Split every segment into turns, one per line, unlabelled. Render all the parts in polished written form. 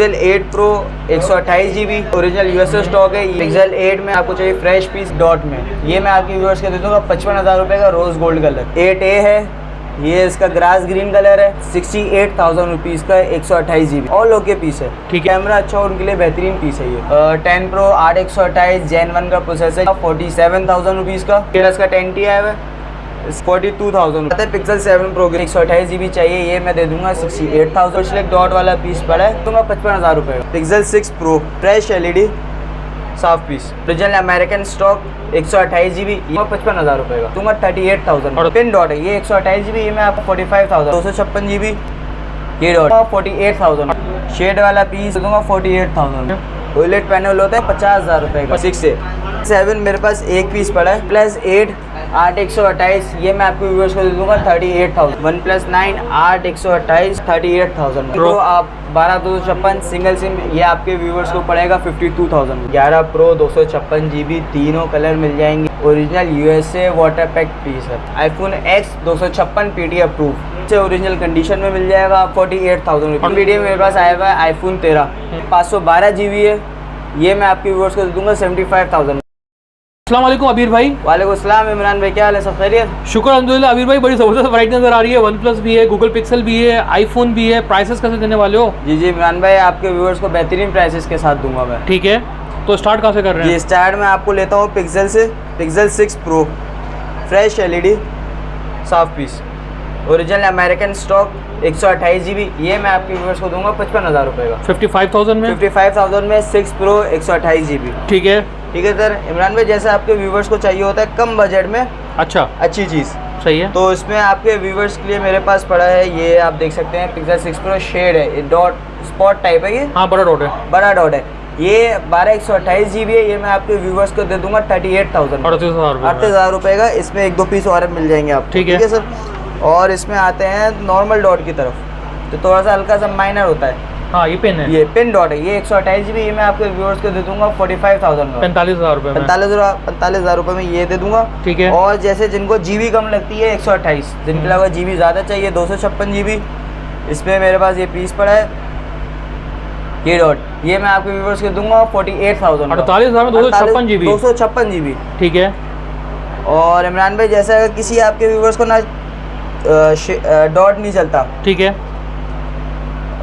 Pixel 8 Pro 128GB original USA stock है। Pixel 8 में आपको चाहिए फ्रेश पीस डॉट में, ये मैं आपके व्यूअर्स को दे दूंगा 55,000 रुपये का रोज गोल्ड कलर। 8A है, ये इसका ग्रास ग्रीन कलर है, 68,000 रुपीज़ का 128GB ऑल ओके पीस है। ठीक है, कैमरा अच्छा हो उनके लिए बेहतरीन पीस है ये। 10 प्रो 8/128 Gen 1 का प्रोसेसर 47,000 रुपीज़ का। फिर इसका 10T आया है 42,000। पिक्सल 7 प्रो 128GB चाहिए, ये मैं दे दूंगा 68,000। सिलेक्ट डॉट वाला पीस पड़ा है दूंगा 55,000 रुपये। पिक्सल 6 प्रो फ्रेश LED साफ piece original American stock 128GB, ये 55,000 रुपये का दूंगा 38,000। और पिन डॉट है ये 128GB, ये मैं आपको 45,000। 256GB ये डॉट 48,000। शेड वाला पीस दूंगा 48,000। OLED पैनल होता है 50,000 रुपये का। 6 से 7 मेरे पास एक पीस पड़ा है। प्लस 8 8/128 ये मैं आपको व्यूअर्स को दे दूंगा 38,000। OnePlus 9 8/128 38,000। प्रो आप 12/256 सिंगल सिम, ये आपके व्यूअर्स को पड़ेगा 52,000। 11 प्रो 256GB तीनों कलर मिल जाएंगे। Original USA water pack piece है। iPhone X 256 PT अप्रूव से ओरिजिनल कंडीशन में मिल जाएगा आप 48,000। वीडियो मेरे पास आया हुआ है iPhone 13 512GB है, ये मैं आपके व्यूअर्स को दे दूंगा 75,000।
अस्सलाम वालेकुम अबीर भाई।
वालेकुम सलाम इमरान भाई, क्या हाल है, सब खैरियत?
शुक्र अल्हम्दुलिल्लाह। अबीर भाई बड़ी ज़बरदस्त वैरायटी नज़र आ रही है, OnePlus भी है, Google Pixel भी है, iPhone भी है, प्राइसेस कैसे देने वाले हो?
जी इमरान भाई, आपके व्यूअर्स को बेहतरीन प्राइसेस के साथ दूंगा मैं।
ठीक है, तो स्टार्ट कहाँ से कर रहे हैं?
जी स्टार्ट में आपको लेता हूँ पिक्सल से। पिक्सल 6 प्रो फ्रेश LED साफ piece original American stock 128GB, ये मैं आपके व्यूअर्स को दूंगा 55,000 रुपये का।
55,000 में
55,000 में 6 प्रो 128GB।
ठीक है
सर। इमरान भाई जैसे आपके व्यूवर्स को चाहिए होता है कम बजट में
अच्छा
अच्छी चीज़,
सही है,
तो इसमें आपके व्यूवर्स के लिए मेरे पास पड़ा है, ये आप देख सकते हैं पिक्सल 6 प्रो शेड है, ये डॉट स्पॉट टाइप है, ये
हाँ बड़ा डॉट है,
बड़ा डॉट है। ये 12/128GB है, ये मैं आपके व्यूवर्स को दे दूंगा 38,000 38,000 रुपये का। इसमें 1-2 पीस और मिल जाएंगे आप। ठीक है सर। और इसमें आते हैं नॉर्मल डॉट की तरफ, तो थोड़ा सा हल्का सा माइनर होता है।
हाँ ये पेन है,
ये पिन डॉट है, ये 128GB, ये मैं आपके व्यूअर्स को दे दूंगा 45,000 का।
45,000 रुपये
45,000 रुपये में ये दे दूंगा। ठीक है। और जैसे जिनको GB कम लगती है 128, जिनके अलावा GB ज़्यादा चाहिए 256GB, इसमें मेरे पास ये पीस पड़ा है, ये डॉट, ये मैं आपके व्यूअर्स को दूंगा 48,000।
48,000 में 256GB
256GB। ठीक
है।
और इमरान भाई जैसे अगर किसी आपके व्यूअर्स को ना डॉट नहीं चलता, ठीक है,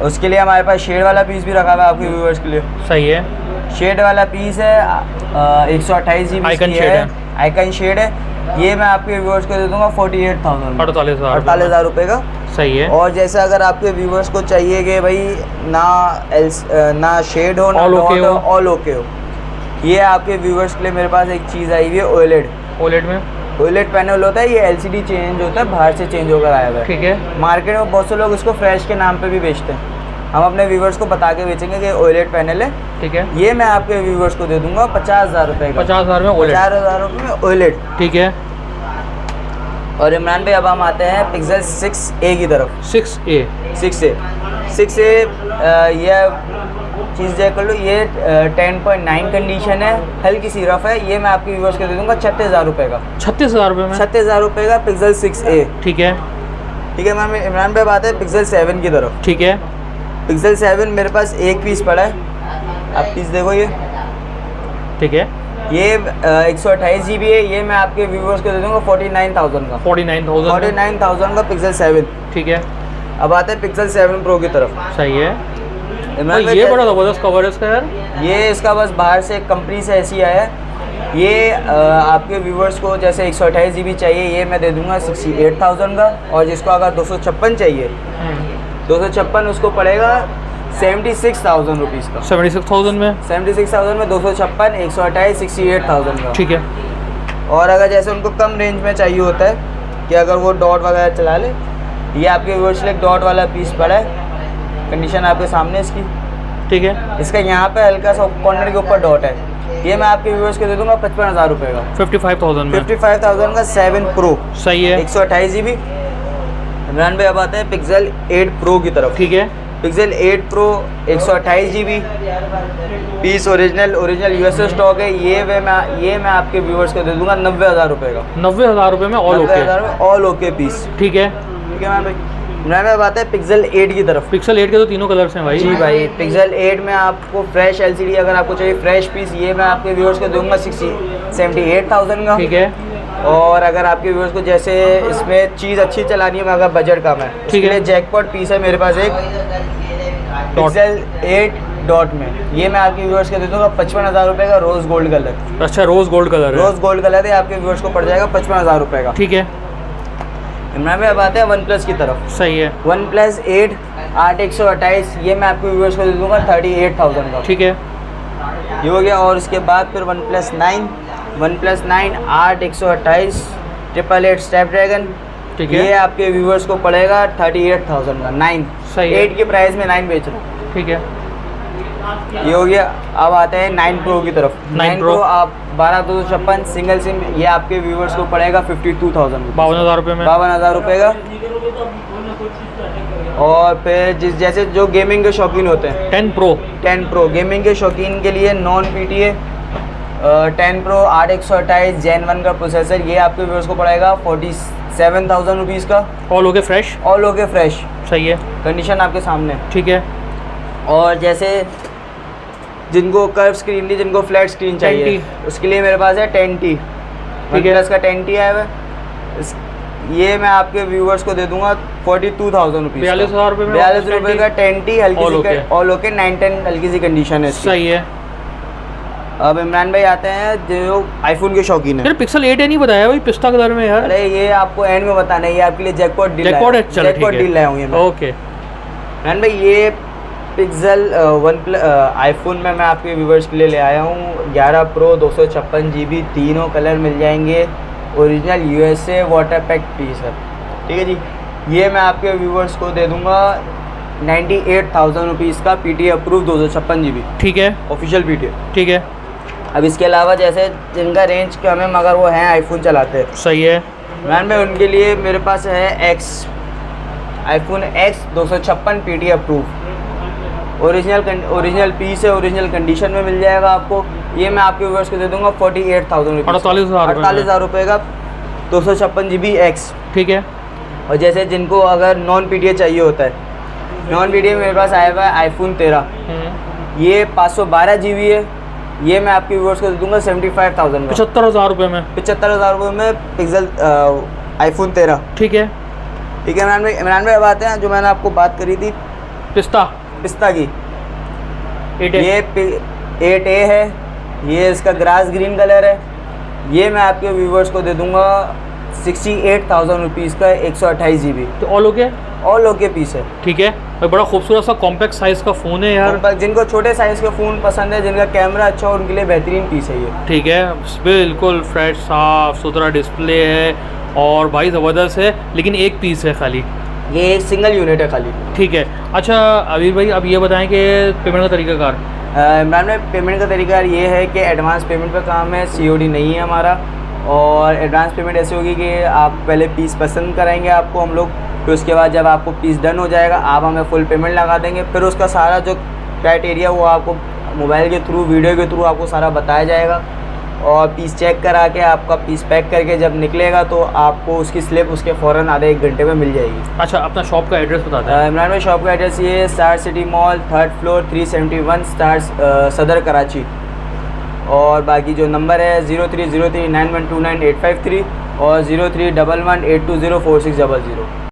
उसके लिए हमारे पास शेड वाला पीस भी रखा हुआ है आपके व्यूअर्स के लिए। सही है। शेड वाला पीस है 128GB
आइकन शेड है,
आइकन शेड है, ये मैं आपके व्यूअर्स को दे दूंगा 48,000 48,000 रुपये का। सही है। और जैसे अगर आपके व्यूअर्स को चाहिए कि भाई ना शेड हो ना डॉट हो, ऑल ओके हो, ये आपके व्यूअर्स के लिए मेरे पास एक चीज़ आई हुई है OLED में OLED पैनल होता है, ये LCD चेंज होता है, बाहर से चेंज होकर आया हुआ है। ठीक है। मार्केट में बहुत से लोग इसको फ्रेश के नाम पे भी बेचते हैं, हम अपने व्यूवर्स को बता के बेचेंगे कि OLED पैनल है। ठीक है। ये मैं आपके व्यूवर्स को दे दूंगा 50,000 रुपये का। 50,000 में OLED 50,000 रुपये में OLED। ठीक है। और इमरान भाई अब हम आते हैं पिक्सल 6A की तरफ। 6A ये चीज़ चेक कर लो, ये 10.9 कंडीशन है, हल्की सी रफ है, ये मैं आपके व्यूअर्स को दे दूंगा 36,000 रुपये का। 36,000 रुपये में 36,000 रुपये का पिक्सल 6A। ठीक है। ठीक है मैम, इमरान भाई बात है पिक्सल 7 की तरफ। ठीक है। पिक्सल 7 मेरे पास एक पीस पड़ा है, आप पीस देखो ये। ठीक है। ये 128GB है, ये मैं आपके व्यूअर्स को दे दूंगा 49,000 का। 49,000 का पिक्सल 7। ठीक है। अब आते हैं पिक्सल 7 प्रो की तरफ। सही है। ये बड़ा ज़बरदस्त कवर है इसका यार, ये इसका बस बाहर से कंपनी से ऐसी आया है। ये आपके व्यूवर्स को जैसे 128GB चाहिए, ये मैं दे दूंगा 68,000 का। और जिसको अगर 256 चाहिए 256 उसको पड़ेगा 76,000 रुपीज़ का। 76,000 में 256 128 68,000 का। ठीक है। और अगर जैसे उनको कम रेंज में चाहिए होता है कि अगर वो डॉट वगैरह चला ले, ये आपके व्यूवर्स लिए डॉट वाला पीस पड़ा है, कंडीशन आपके सामने इसकी। ठीक है। इसका यहाँ पे हल्का सा कॉर्नर के ऊपर डॉट है, ये मैं आपके व्यूअर्स को दे दूंगा 55,000 रुपये का। 55,000 का 7 प्रो। सही है। 128GB। इमरान भाई अब आते हैं पिक्सल 8 प्रो की तरफ। ठीक है। Pixel 8 Pro 128GB piece original USA stock है, ये मैं आपके व्यूअर्स को दे दूंगा 90,000 रुपये का। 90,000 रुपये में ऑल ओके पीस। ठीक है। ठीक है मैम भाई। इमरान भाई बात है पिक्सल 8 की तरफ।
पिक्सल 8 के तो तीनों कलर्स हैं भाई।
जी भाई, पिक्सल 8 में आपको फ्रेश LCD अगर आपको चाहिए फ्रेश पीस, ये मैं आपके व्यूअर्स को दूंगा 78,000 का।
ठीक है।
और अगर आपके व्यूअर्स को जैसे इसमें चीज़ अच्छी चलानी है मगर बजट कम है, उसके लिए जैकपॉट पीस है मेरे पास एक पिक्सल 8 डॉट में, ये मैं आपके व्यूअर्स को दे दूंगा 55,000 रुपये का, रोज़ गोल्ड कलर।
अच्छा, रोज़ गोल्ड कलर है।
रोज़ गोल्ड कलर है, आपके व्यूअर्स को पड़ जाएगा 55,000 रुपये का।
ठीक है।
इमरान भाई अब आते हैं वन प्लस की तरफ।
सही है।
वन प्लस 8 8128, ये मैं आपके व्यूअर्स को दे दूंगा 38,000 का।
ठीक है,
ये हो गया। और उसके बाद फिर वन प्लस 9 8128 888 स्नैपड्रैगन,
ठीक है,
ये आपके व्यूअर्स को पड़ेगा 38,000 का। 9
सही है।
8 के प्राइस में 9 बेच रहा हूँ।
ठीक है,
ये हो गया। अब आते हैं 9 प्रो की तरफ।
9 Pro
आप 12,256 सिंगल सिम, ये आपके व्यूअर्स को पड़ेगा 52,000
52,000 रुपये में।
52,000 रुपये का। और फिर जैसे जो गेमिंग के शौकीन होते हैं 10 प्रो गेमिंग के शौकीन के लिए नॉन PTA 10 प्रो 8128 Gen 1 का प्रोसेसर, ये आपके व्यूअर्स को पड़ेगा 47,000 रुपीज़ का।
All okay fresh.
All okay fresh,
सही है,
कंडीशन आपके सामने।
ठीक है।
और जैसे जिनको कर्व स्क्रीन नहीं, जिनको फ्लैट स्क्रीन चाहिए, उसके लिए मेरे पास है 10T,
ठीक है,
प्लस का 10T है वह। ये मैं आपके व्यूअर्स को दे दूंगा 42,000 रुपीज़,
42,000 रुपये में।
42 रुपये का 10T, हल्की
All
सी
okay।
ऑल ओके 910 हल्की सी कंडीशन है इसकी।
सही है।
अब इमरान भाई आते हैं जो आईफोन के शौकीन है।
यार पिक्सल 8 नहीं बताया भाई, पिस्ता कलर में यार।
अरे ये आपको एंड में बताना है, ये आपके लिए जैकपॉट डील है।
जैकपॉट
डील लाया हूँ ये मैं।
ओके।
इमरान भाई ये पिक्सल आईफोन में मैं आपके व्यूवर्स के लिए ले आया हूँ 11 प्रो 256 GB, तीनों कलर मिल जाएंगे, original USA water pack piece है। ठीक है जी, ये मैं आपके व्यूवर्स को दे दूंगा 98,000 रुपीज़ का, PTA अप्रूव 256 GB।
ठीक है,
ऑफिशियल PTA।
ठीक है।
अब इसके अलावा जैसे जिनका रेंज कम है मगर वो हैं आईफोन चलाते हैं,
सही है।
मैम भाई उनके लिए मेरे पास है iPhone X 256 PTA approve, original piece है, ओरिजिनल कंडीशन में मिल जाएगा आपको। ये मैं आपके व्यूअर्स को दे दूंगा 48,000 रुपये, 48,000 रुपये का 256 GB X। ठीक है। और जैसे जिनको अगर नॉन PTA चाहिए होता है, नॉन PTA मेरे पास आया हुआ है आईफोन 13, ये 512 GB है, ये मैं आपके व्यूअर्स को दे दूंगा 75,000 का,
75,000 रुपये में।
75,000 रुपये में पिक्सल आईफोन 13। ठीक है, ठीक है। इमरान भाई अब आते हैं जो मैंने आपको बात करी थी पिस्ता की।
8A।
ये 8A है, ये इसका ग्रास ग्रीन कलर है, ये मैं आपके व्यूवर्स को दे दूंगा 68,000 रुपीज़ का, 128 GB।
तो ऑल ओके
पीस है।
ठीक है, और बड़ा खूबसूरत सा कॉम्पैक्ट साइज़ का फ़ोन है यार।
जिनको छोटे साइज़ के फ़ोन पसंद है, जिनका कैमरा अच्छा हो, उनके लिए बेहतरीन पीस है ये। ठीक है,
बिल्कुल फ्रेश साफ सुथरा डिस्प्ले है और भाई ज़बरदस्त है, लेकिन एक पीस है खाली,
ये एक सिंगल यूनिट है खाली। ठीक है।
अच्छा अवीर भाई, अब ये बताएं कि पेमेंट का तरीकाकार।
इमरान भाई पेमेंट का तरीका ये है कि एडवांस पेमेंट पे काम है, COD नहीं है हमारा। और एडवांस पेमेंट ऐसी होगी कि आप पहले पीस पसंद कराएंगे आपको हम लोग, फिर उसके बाद जब आपको पीस डन हो जाएगा आप हमें फुल पेमेंट लगा देंगे, फिर उसका सारा जो क्राइटेरिया वो आपको मोबाइल के थ्रू, वीडियो के थ्रू आपको सारा बताया जाएगा। और पीस चेक करा के आपका पीस पैक करके जब निकलेगा तो आपको उसकी स्लिप उसके फ़ौरन आधे 1 घंटे में मिल जाएगी।
अच्छा, अपना शॉप का एड्रेस बता दें।
इमरान भाई शॉप का एड्रेस ये star city mall 3rd floor 371 star सदर कराची। और बाकी जो नंबर है 03039129 853 और 031182046000।